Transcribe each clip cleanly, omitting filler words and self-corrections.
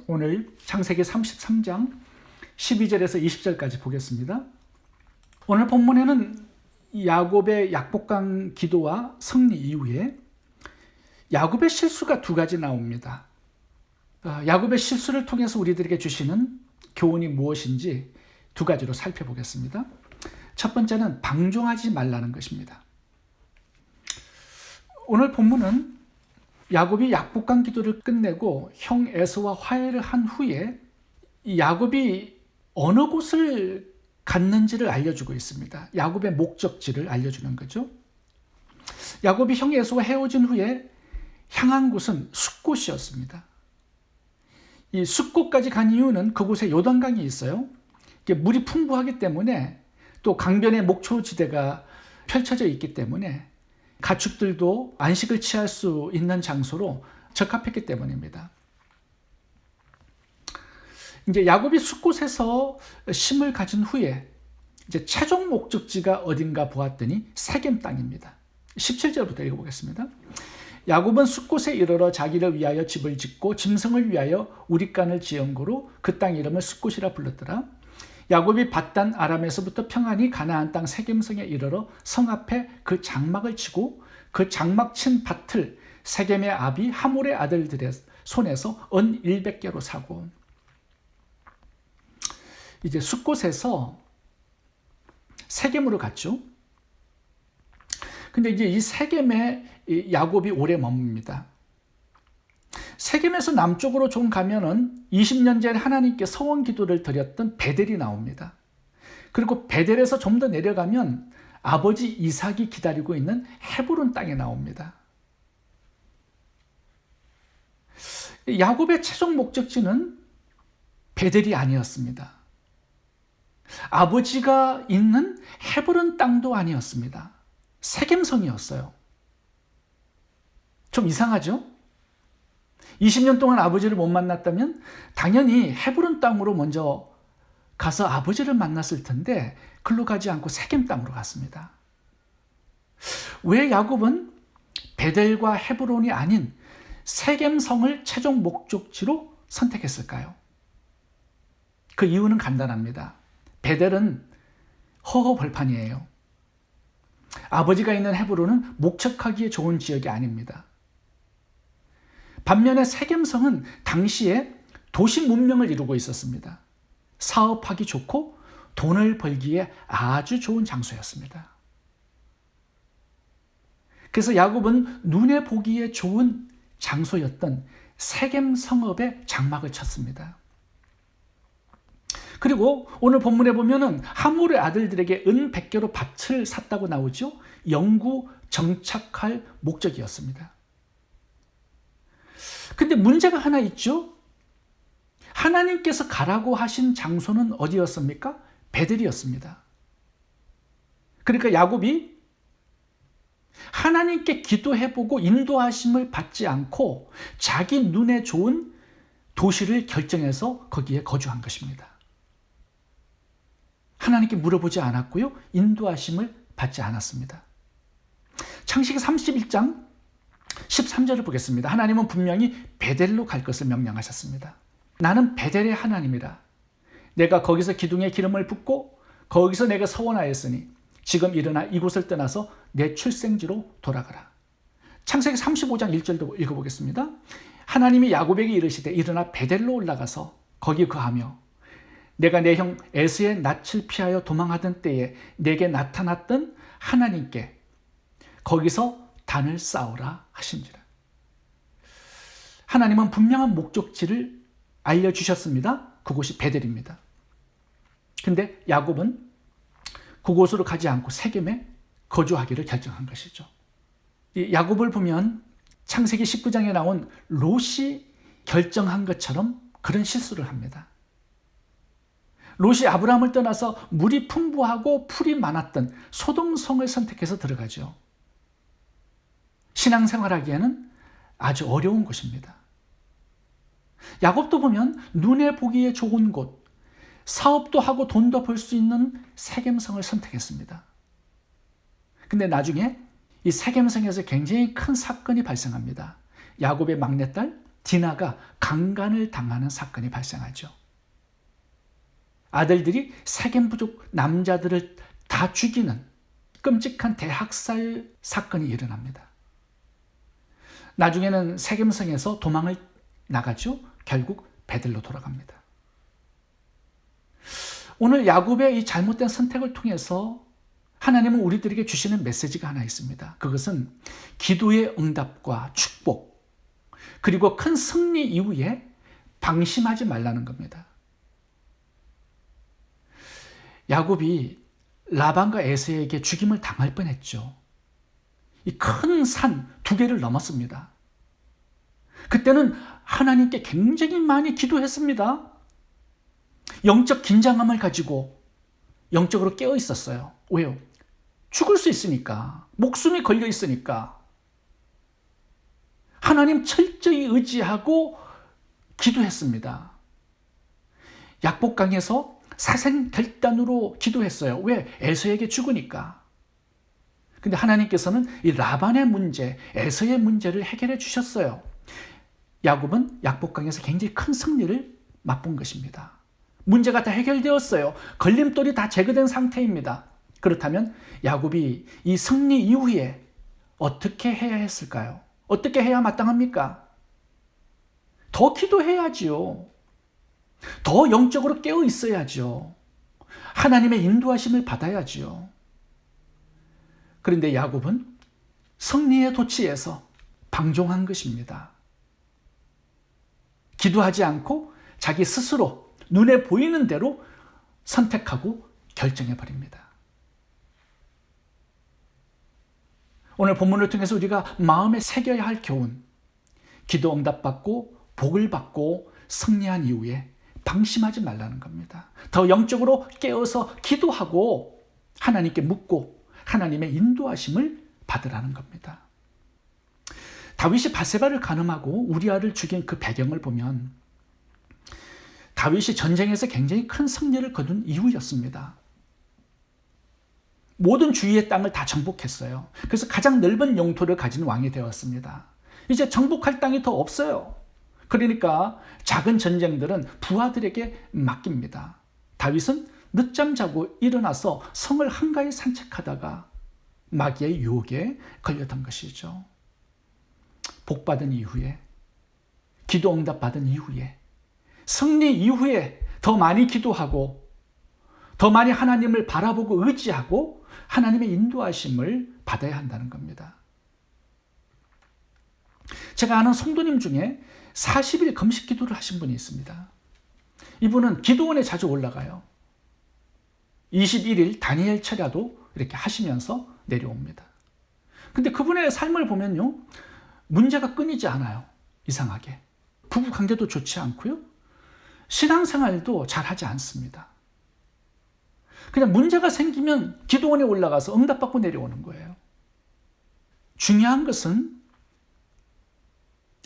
오늘 창세기 33장 12절에서 20절까지 보겠습니다. 오늘 본문에는 야곱의 약복강 기도와 승리 이후에 야곱의 실수가 두 가지 나옵니다. 야곱의 실수를 통해서 우리들에게 주시는 교훈이 무엇인지 두 가지로 살펴보겠습니다. 첫 번째는 방종하지 말라는 것입니다. 오늘 본문은 야곱이 약복강 기도를 끝내고 형 에서와 화해를 한 후에 야곱이 어느 곳을 갔는지를 알려주고 있습니다. 야곱의 목적지를 알려주는 거죠. 야곱이 형 에서와 헤어진 후에 향한 곳은 숫곳이었습니다. 이 숫곳까지 간 이유는 그곳에 요단강이 있어요. 물이 풍부하기 때문에 또 강변의 목초지대가 펼쳐져 있기 때문에 가축들도 안식을 취할 수 있는 장소로 적합했기 때문입니다. 이제 야곱이 숫곳에서 심을 가진 후에 이제 최종 목적지가 어딘가 보았더니 세겜 땅입니다. 17절부터 읽어보겠습니다. 야곱은 숫곳에 이르러 자기를 위하여 집을 짓고 짐승을 위하여 우릿간을 지은 고로 그 땅 이름을 숫곳이라 불렀더라. 야곱이 밧단 아람에서부터 평안히 가나안 땅 세겜성에 이르러 성 앞에 그 장막을 치고 그 장막 친 밭을 세겜의 아비 하몰의 아들들의 손에서 은 100개로 사고, 이제 숫곳에서 세겜으로 갔죠. 근데 이제 이 세겜에 야곱이 오래 머뭅니다. 세겜에서 남쪽으로 좀 가면은 20년 전에 하나님께 서원 기도를 드렸던 베델이 나옵니다. 그리고 베델에서 좀 더 내려가면 아버지 이삭이 기다리고 있는 헤브론 땅에 나옵니다. 야곱의 최종 목적지는 베델이 아니었습니다. 아버지가 있는 헤브론 땅도 아니었습니다. 세겜성이었어요. 좀 이상하죠? 20년 동안 아버지를 못 만났다면 당연히 헤브론 땅으로 먼저 가서 아버지를 만났을 텐데 글로 가지 않고 세겜 땅으로 갔습니다. 왜 야곱은 베델과 헤브론이 아닌 세겜성을 최종 목적지로 선택했을까요? 그 이유는 간단합니다. 베델은 허허벌판이에요. 아버지가 있는 헤브론은 목척하기에 좋은 지역이 아닙니다. 반면에 세겜성은 당시에 도시 문명을 이루고 있었습니다. 사업하기 좋고 돈을 벌기에 아주 좋은 장소였습니다. 그래서 야곱은 눈에 보기에 좋은 장소였던 세겜 성읍에 장막을 쳤습니다. 그리고 오늘 본문에 보면은 하몰의 아들들에게 은 100개로 밭을 샀다고 나오죠. 영구 정착할 목적이었습니다. 근데 문제가 하나 있죠. 하나님께서 가라고 하신 장소는 어디였습니까? 베델이었습니다. 그러니까 야곱이 하나님께 기도해보고 인도하심을 받지 않고 자기 눈에 좋은 도시를 결정해서 거기에 거주한 것입니다. 하나님께 물어보지 않았고요. 인도하심을 받지 않았습니다. 창세기 31장 13절을 보겠습니다. 하나님은 분명히 베델로 갈 것을 명령하셨습니다. 나는 베델의 하나님이라. 내가 거기서 기둥에 기름을 붓고 거기서 내가 서원하였으니 지금 일어나 이곳을 떠나서 내 출생지로 돌아가라. 창세기 35장 1절도 읽어보겠습니다. 하나님이 야곱에게 이르시되 일어나 베델로 올라가서 거기 거하며 내가 내 형 에서의 낯을 피하여 도망하던 때에 내게 나타났던 하나님께 거기서 단을 쌓으라 하신지라. 하나님은 분명한 목적지를 알려주셨습니다. 그곳이 베델입니다. 근데 야곱은 그곳으로 가지 않고 세겜에 거주하기를 결정한 것이죠. 이 야곱을 보면 창세기 19장에 나온 롯이 결정한 것처럼 그런 실수를 합니다. 롯이 아브라함을 떠나서 물이 풍부하고 풀이 많았던 소돔성을 선택해서 들어가죠. 신앙생활하기에는 아주 어려운 곳입니다. 야곱도 보면 눈에 보기에 좋은 곳, 사업도 하고 돈도 벌 수 있는 세겜성을 선택했습니다. 근데 나중에 이 세겜성에서 굉장히 큰 사건이 발생합니다. 야곱의 막내딸 디나가 강간을 당하는 사건이 발생하죠. 아들들이 세겜 부족 남자들을 다 죽이는 끔찍한 대학살 사건이 일어납니다. 나중에는 세겜성에서 도망을 나가죠. 결국 베들로 돌아갑니다. 오늘 야곱의 이 잘못된 선택을 통해서 하나님은 우리들에게 주시는 메시지가 하나 있습니다. 그것은 기도의 응답과 축복, 그리고 큰 승리 이후에 방심하지 말라는 겁니다. 야곱이 라반과 에서에게 죽임을 당할 뻔했죠. 이 큰 산 2개를 넘었습니다. 그때는 하나님께 굉장히 많이 기도했습니다. 영적 긴장감을 가지고 영적으로 깨어 있었어요. 왜요? 죽을 수 있으니까, 목숨이 걸려 있으니까. 하나님 철저히 의지하고 기도했습니다. 약복강에서 사생결단으로 기도했어요. 왜? 에서에게 죽으니까. 근데 하나님께서는 이 라반의 문제, 에서의 문제를 해결해 주셨어요. 야곱은 약복강에서 굉장히 큰 승리를 맛본 것입니다. 문제가 다 해결되었어요. 걸림돌이 다 제거된 상태입니다. 그렇다면 야곱이 이 승리 이후에 어떻게 해야 했을까요? 어떻게 해야 마땅합니까? 더 기도해야지요. 더 영적으로 깨어 있어야죠. 하나님의 인도하심을 받아야지요. 그런데 야곱은 승리의 도취에서 방종한 것입니다. 기도하지 않고 자기 스스로 눈에 보이는 대로 선택하고 결정해버립니다. 오늘 본문을 통해서 우리가 마음에 새겨야 할 교훈, 기도 응답받고 복을 받고 승리한 이후에 방심하지 말라는 겁니다. 더 영적으로 깨어서 기도하고 하나님께 묻고 하나님의 인도하심을 받으라는 겁니다. 다윗이 밧세바를 간음하고 우리아를 죽인 그 배경을 보면 다윗이 전쟁에서 굉장히 큰 승리를 거둔 이후였습니다. 모든 주위의 땅을 다 정복했어요. 그래서 가장 넓은 영토를 가진 왕이 되었습니다. 이제 정복할 땅이 더 없어요. 그러니까 작은 전쟁들은 부하들에게 맡깁니다. 다윗은 늦잠 자고 일어나서 성을 한가히 산책하다가 마귀의 유혹에 걸렸던 것이죠. 복받은 이후에, 기도 응답 받은 이후에, 승리 이후에 더 많이 기도하고 더 많이 하나님을 바라보고 의지하고 하나님의 인도하심을 받아야 한다는 겁니다. 제가 아는 성도님 중에 40일 금식 기도를 하신 분이 있습니다. 이분은 기도원에 자주 올라가요. 21일 다니엘 철야도 이렇게 하시면서 내려옵니다. 근데 그분의 삶을 보면요, 문제가 끊이지 않아요. 이상하게. 부부 관계도 좋지 않고요. 신앙생활도 잘하지 않습니다. 그냥 문제가 생기면 기도원에 올라가서 응답받고 내려오는 거예요. 중요한 것은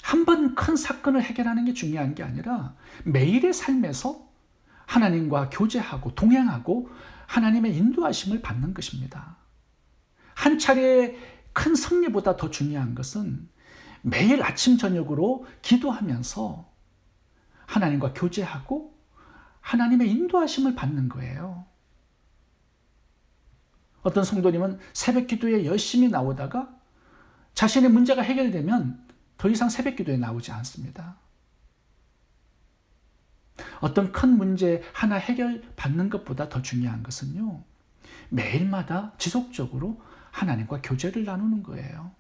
한 번 큰 사건을 해결하는 게 중요한 게 아니라 매일의 삶에서 하나님과 교제하고 동행하고 하나님의 인도하심을 받는 것입니다. 한 차례의 큰 승리보다 더 중요한 것은 매일 아침 저녁으로 기도하면서 하나님과 교제하고 하나님의 인도하심을 받는 거예요. 어떤 성도님은 새벽 기도에 열심히 나오다가 자신의 문제가 해결되면 더 이상 새벽 기도에 나오지 않습니다. 어떤 큰 문제 하나 해결받는 것보다 더 중요한 것은요, 매일마다 지속적으로 하나님과 교제를 나누는 거예요.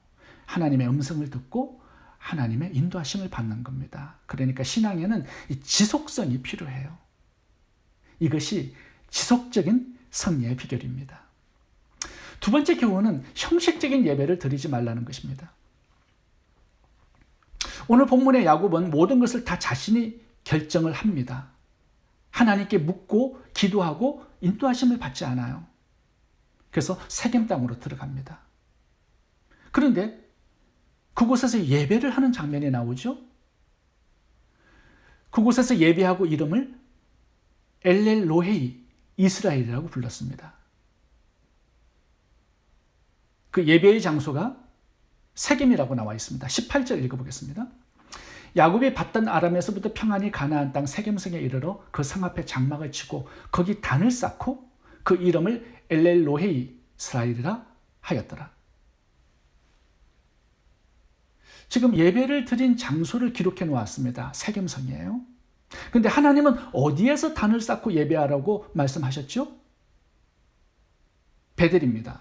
하나님의 음성을 듣고 하나님의 인도하심을 받는 겁니다. 그러니까 신앙에는 이 지속성이 필요해요. 이것이 지속적인 승리의 비결입니다. 두 번째 교훈은 형식적인 예배를 드리지 말라는 것입니다. 오늘 본문의 야곱은 모든 것을 다 자신이 결정을 합니다. 하나님께 묻고 기도하고 인도하심을 받지 않아요. 그래서 세겜 땅으로 들어갑니다. 그런데 그곳에서 예배를 하는 장면이 나오죠. 그곳에서 예배하고 이름을 엘렐 로헤이 이스라엘이라고 불렀습니다. 그 예배의 장소가 세겜이라고 나와 있습니다. 18절 읽어보겠습니다. 야곱이 받던 아람에서부터 평안히 가나안 땅 세겜성에 이르러 그 성 앞에 장막을 치고 거기 단을 쌓고 그 이름을 엘렐로헤이 스라일이라 하였더라. 지금 예배를 드린 장소를 기록해 놓았습니다. 세겜성이에요. 그런데 하나님은 어디에서 단을 쌓고 예배하라고 말씀하셨죠? 베델입니다.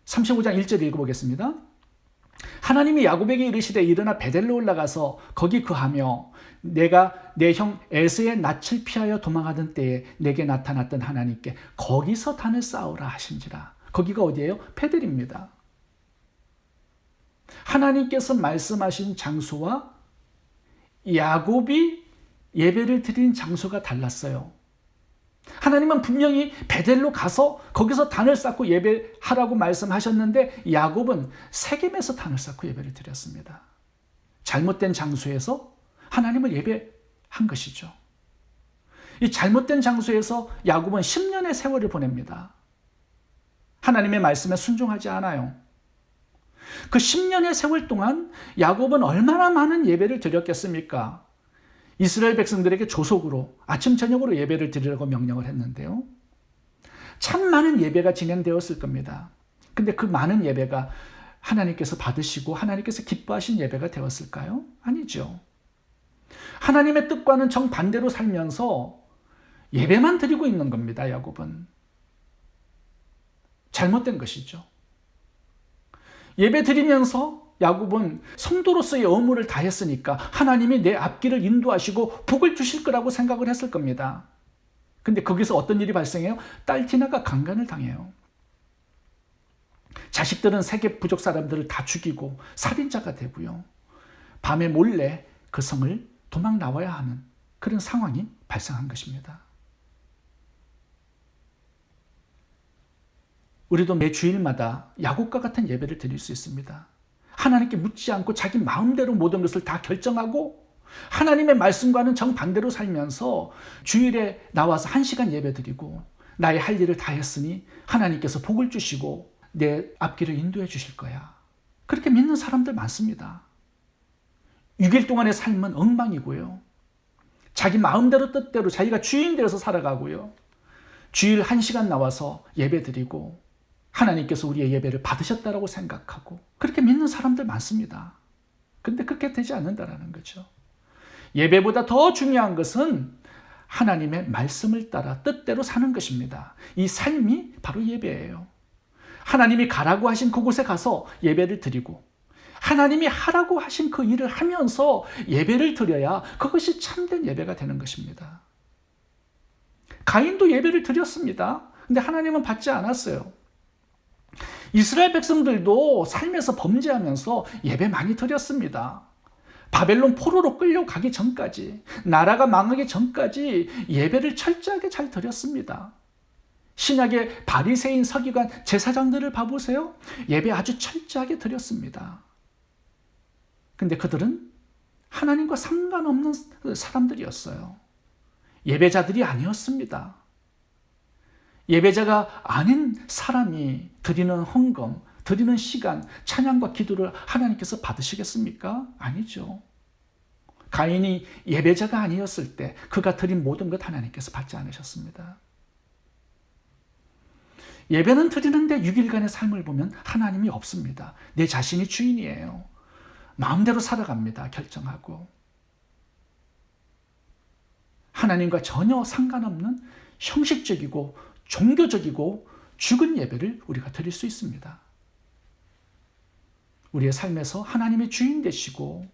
35장 1절 읽어보겠습니다. 하나님이 야곱에게 이르시되 일어나 베델로 올라가서 거기 거하며 내가 내 형 에서의 낯을 피하여 도망하던 때에 내게 나타났던 하나님께 거기서 단을 쌓으라 하신지라. 거기가 어디예요? 베델입니다. 하나님께서 말씀하신 장소와 야곱이 예배를 드린 장소가 달랐어요. 하나님은 분명히 베델로 가서 거기서 단을 쌓고 예배하라고 말씀하셨는데 야곱은 세겜에서 단을 쌓고 예배를 드렸습니다. 잘못된 장소에서 하나님을 예배한 것이죠. 이 잘못된 장소에서 야곱은 10년의 세월을 보냅니다. 하나님의 말씀에 순종하지 않아요. 그 10년의 세월 동안 야곱은 얼마나 많은 예배를 드렸겠습니까? 이스라엘 백성들에게 조속으로 아침 저녁으로 예배를 드리라고 명령을 했는데요. 참 많은 예배가 진행되었을 겁니다. 근데 그 많은 예배가 하나님께서 받으시고 하나님께서 기뻐하신 예배가 되었을까요? 아니죠. 하나님의 뜻과는 정반대로 살면서 예배만 드리고 있는 겁니다. 야곱은. 잘못된 것이죠. 예배 드리면서 야곱은 성도로서의 의무를 다했으니까 하나님이 내 앞길을 인도하시고 복을 주실 거라고 생각을 했을 겁니다. 근데 거기서 어떤 일이 발생해요? 딸 디나가 강간을 당해요. 자식들은 세겜 부족 사람들을 다 죽이고 살인자가 되고요. 밤에 몰래 그 성을 도망 나와야 하는 그런 상황이 발생한 것입니다. 우리도 매 주일마다 야곱과 같은 예배를 드릴 수 있습니다. 하나님께 묻지 않고 자기 마음대로 모든 것을 다 결정하고 하나님의 말씀과는 정반대로 살면서 주일에 나와서 1시간 예배 드리고 나의 할 일을 다 했으니 하나님께서 복을 주시고 내 앞길을 인도해 주실 거야. 그렇게 믿는 사람들 많습니다. 6일 동안의 삶은 엉망이고요. 자기 마음대로 뜻대로 자기가 주인 되어서 살아가고요. 주일 1시간 나와서 예배 드리고 하나님께서 우리의 예배를 받으셨다라고 생각하고 그렇게 믿는 사람들 많습니다. 그런데 그렇게 되지 않는다라는 거죠. 예배보다 더 중요한 것은 하나님의 말씀을 따라 뜻대로 사는 것입니다. 이 삶이 바로 예배예요. 하나님이 가라고 하신 그곳에 가서 예배를 드리고 하나님이 하라고 하신 그 일을 하면서 예배를 드려야 그것이 참된 예배가 되는 것입니다. 가인도 예배를 드렸습니다. 근데 하나님은 받지 않았어요. 이스라엘 백성들도 삶에서 범죄하면서 예배 많이 드렸습니다. 바벨론 포로로 끌려가기 전까지, 나라가 망하기 전까지 예배를 철저하게 잘 드렸습니다. 신약의 바리새인 서기관 제사장들을 봐보세요. 예배 아주 철저하게 드렸습니다. 근데 그들은 하나님과 상관없는 사람들이었어요. 예배자들이 아니었습니다. 예배자가 아닌 사람이 드리는 헌금, 드리는 시간, 찬양과 기도를 하나님께서 받으시겠습니까? 아니죠. 가인이 예배자가 아니었을 때 그가 드린 모든 것 하나님께서 받지 않으셨습니다. 예배는 드리는데 6일간의 삶을 보면 하나님이 없습니다. 내 자신이 주인이에요. 마음대로 살아갑니다. 결정하고. 하나님과 전혀 상관없는 형식적이고 종교적이고 죽은 예배를 우리가 드릴 수 있습니다. 우리의 삶에서 하나님의 주인 되시고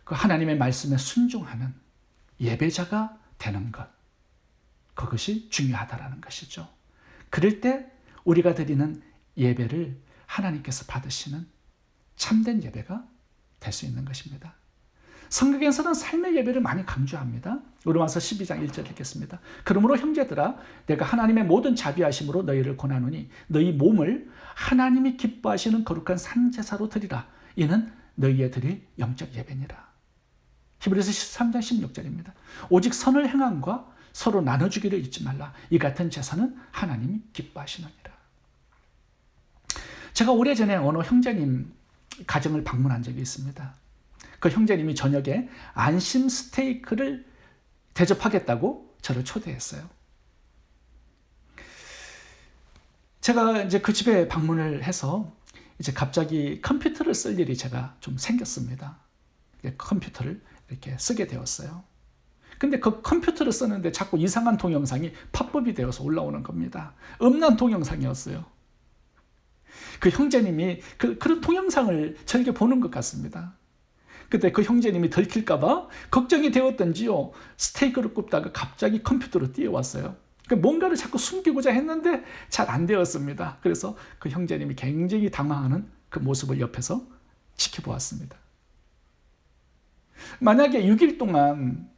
그 하나님의 말씀에 순종하는 예배자가 되는 것, 그것이 중요하다라는 것이죠. 그럴 때 우리가 드리는 예배를 하나님께서 받으시는 참된 예배가 될 수 있는 것입니다. 성경에서는 삶의 예배를 많이 강조합니다. 로마서 12장 1절 읽겠습니다. 그러므로 형제들아 내가 하나님의 모든 자비하심으로 너희를 권하노니 너희 몸을 하나님이 기뻐하시는 거룩한 산제사로 드리라. 이는 너희의 드릴 영적 예배니라. 히브리서 13장 16절입니다. 오직 선을 행함과 서로 나눠주기를 잊지 말라. 이 같은 제사는 하나님이 기뻐하시느니라. 제가 오래전에 어느 형제님 가정을 방문한 적이 있습니다. 그 형제님이 저녁에 안심 스테이크를 대접하겠다고 저를 초대했어요. 제가 이제 그 집에 방문을 해서 이제 갑자기 컴퓨터를 쓸 일이 제가 좀 생겼습니다. 컴퓨터를 이렇게 쓰게 되었어요. 근데 그 컴퓨터를 쓰는데 자꾸 이상한 동영상이 팝업이 되어서 올라오는 겁니다. 음란 동영상이었어요. 그 형제님이 그런 동영상을 저에게 보는 것 같습니다. 그때 그 형제님이 들킬까봐 걱정이 되었던지요, 스테이크를 굽다가 갑자기 컴퓨터로 뛰어왔어요. 뭔가를 자꾸 숨기고자 했는데 잘 안 되었습니다. 그래서 그 형제님이 굉장히 당황하는 그 모습을 옆에서 지켜보았습니다. 만약에 6일 동안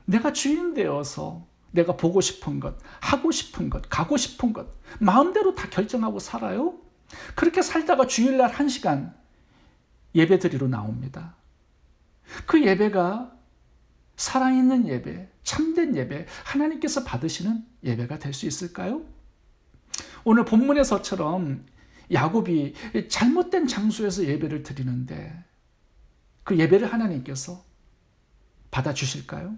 내가 주인 되어서 내가 보고 싶은 것, 하고 싶은 것, 가고 싶은 것 마음대로 다 결정하고 살아요? 그렇게 살다가 주일날 1시간 예배 드리러 나옵니다. 그 예배가 살아있는 예배, 참된 예배, 하나님께서 받으시는 예배가 될 수 있을까요? 오늘 본문에서처럼 야곱이 잘못된 장소에서 예배를 드리는데 그 예배를 하나님께서 받아주실까요?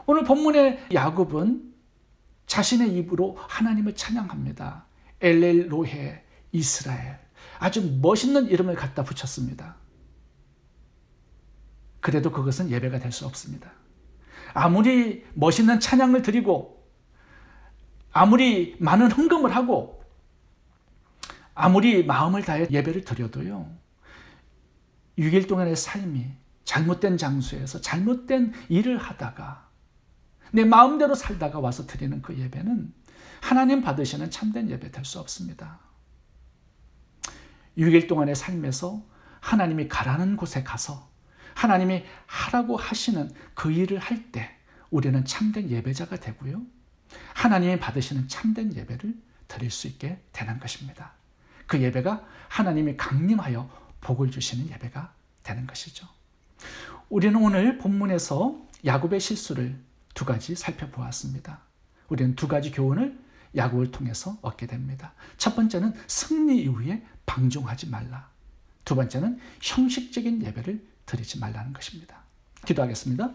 오늘 본문의 야곱은 자신의 입으로 하나님을 찬양합니다. 엘엘로헤 이스라엘, 아주 멋있는 이름을 갖다 붙였습니다. 그래도 그것은 예배가 될 수 없습니다. 아무리 멋있는 찬양을 드리고 아무리 많은 헌금을 하고 아무리 마음을 다해 예배를 드려도요, 6일 동안의 삶이 잘못된 장소에서 잘못된 일을 하다가 내 마음대로 살다가 와서 드리는 그 예배는 하나님 받으시는 참된 예배 될 수 없습니다. 6일 동안의 삶에서 하나님이 가라는 곳에 가서 하나님이 하라고 하시는 그 일을 할 때 우리는 참된 예배자가 되고요, 하나님이 받으시는 참된 예배를 드릴 수 있게 되는 것입니다. 그 예배가 하나님이 강림하여 복을 주시는 예배가 되는 것이죠. 우리는 오늘 본문에서 야곱의 실수를 2가지 살펴보았습니다. 우리는 2가지 교훈을 야곱을 통해서 얻게 됩니다. 첫 번째는 승리 이후에 방종하지 말라. 2번째는 형식적인 예배를 드리지 말라는 것입니다. 기도하겠습니다.